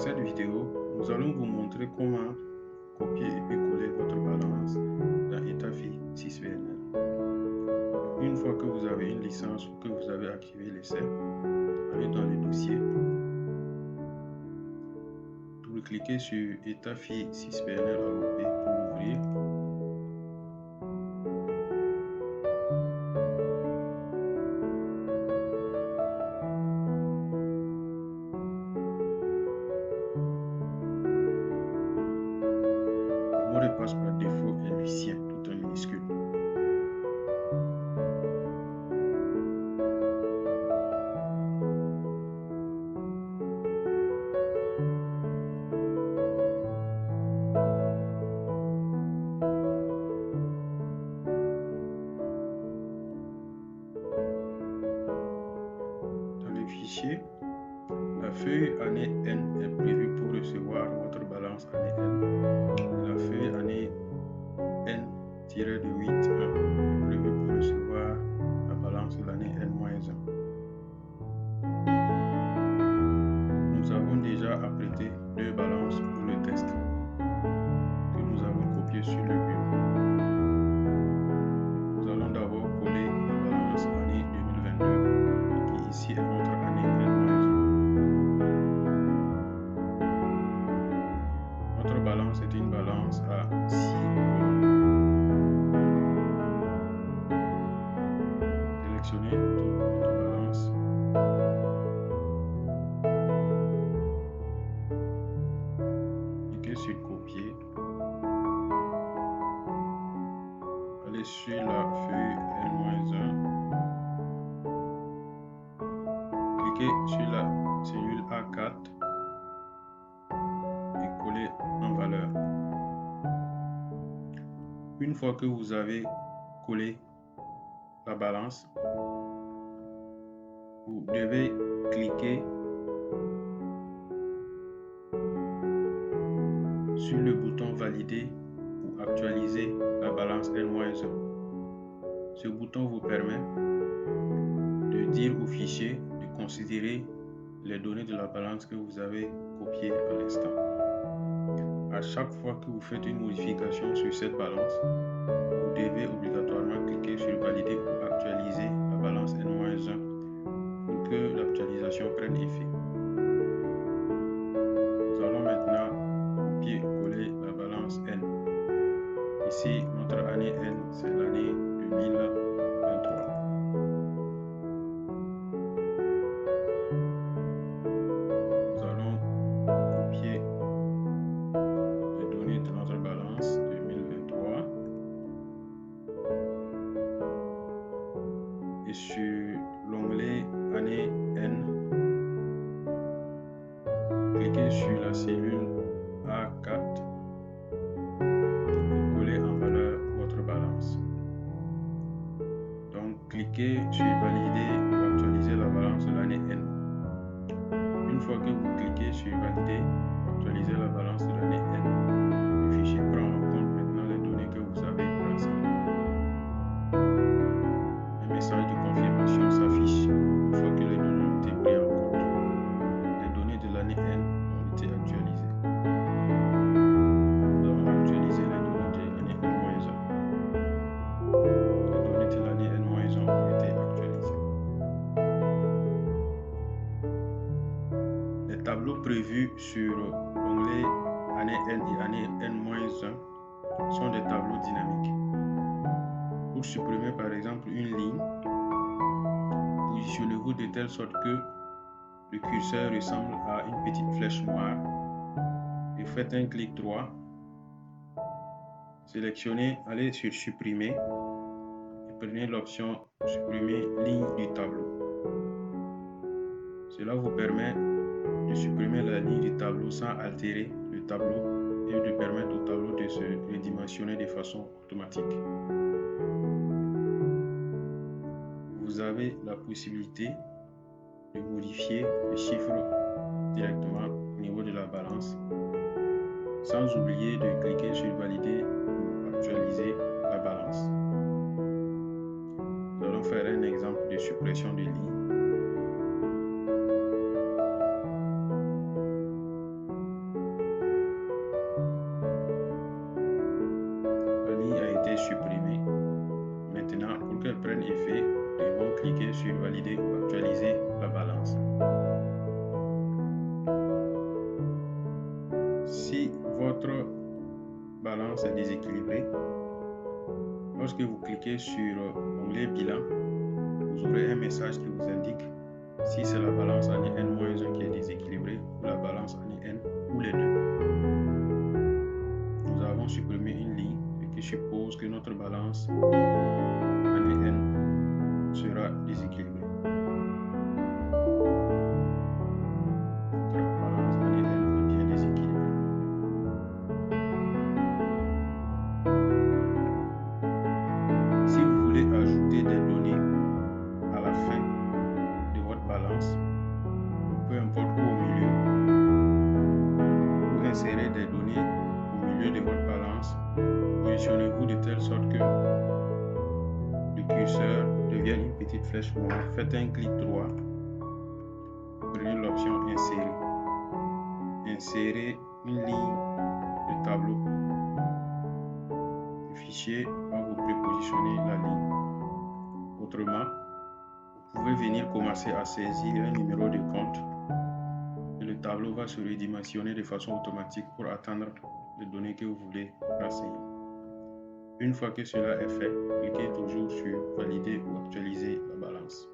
cette vidéo, nous allons vous montrer comment copier et puis coller votre balance dans ETAFI 6VNL. Une fois que vous avez une licence ou que vous avez activé l'essai, allez dans le dossier, double-cliquez sur ETAFI 6VNL AOP pour l'ouvrir. Le mot de passe par défaut est Lucien, tout en minuscule. Dans le fichier, la feuille année N est prévue pour recevoir votre balance année N. Et la feuille année N-8 est prévue pour recevoir la balance de l'année N-1. Nous avons déjà apprêté deux balances pour le test que nous avons copié sur le bureau. Nous allons d'abord coller la balance année 2022 qui ici est notre année N-1. Notre balance est une balance à 6 colonnes. Sélectionnez toute votre balance. Cliquez sur copier. Allez sur la feuille N-1. Cliquez sur la cellule A4 et collez en valeur. Une fois que vous avez collé la balance, vous devez cliquer sur le bouton valider ou actualiser la balance N-1. Ce bouton vous permet de dire au fichier de considérer les données de la balance que vous avez copiées à l'instant. À chaque fois que vous faites une modification sur cette balance, vous devez obligatoirement cliquer sur valider ou actualiser la balance N-1 pour que l'actualisation prenne effet. Nous allons maintenant copier-coller la balance N. Ici, notre année N, c'est l'année 2023. Nous allons copier les données de notre balance 2023 et sur l'onglet année N, cliquez sur la cellule A4 et collez en valeur votre balance. Donc, cliquez sur valider ou actualiser la balance de l'année N. Une fois que vous cliquez sur valider ou actualiser la balance de l'année N, le fichier prend en compte maintenant les données que vous avez renseignées. Un message de confirmation s'affiche une fois que les données ont été prises en compte. Les données de l'année N ont été actualisées. Nous allons actualiser les données de l'année N-1. Les données de l'année N-1 ont été actualisées. Les tableaux prévus sur l'onglet année N et année N-1 sont des tableaux dynamiques. Pour supprimer par exemple une ligne, positionnez-vous de telle sorte que le curseur ressemble à une petite flèche noire et faites un clic droit. Sélectionnez, allez sur supprimer et prenez l'option supprimer ligne du tableau. Cela vous permet de supprimer la ligne du tableau sans altérer le tableau et de permettre au tableau de se redimensionner de façon automatique. Vous avez la possibilité de modifier les chiffres directement au niveau de la balance, sans oublier de cliquer sur valider ou actualiser la balance. Nous allons faire un exemple de suppression de ligne. sur valider ou actualiser la balance. Si votre balance est déséquilibrée, lorsque vous cliquez sur l'onglet bilan, vous aurez un message qui vous indique si c'est la balance année N-1 qui est déséquilibrée ou la balance année N ou les deux. Nous avons supprimé une ligne qui suppose que notre balance année N sera déséquilibrée. Notre balance année N est bien déséquilibrée. Si vous voulez ajouter des données à la fin de votre balance, peu importe où au milieu, vous insérez des données au milieu de votre balance, positionnez-vous de telle sorte que le curseur devienne une petite flèche noire. Faites un clic droit, prenez l'option insérer. Insérez une ligne de tableau. Le fichier va vous prépositionner la ligne. Autrement, vous pouvez venir commencer à saisir un numéro de compte et le tableau va se redimensionner de façon automatique pour attendre les données que vous voulez renseigner. Une fois que cela est fait, cliquez toujours sur valider ou actualiser la balance.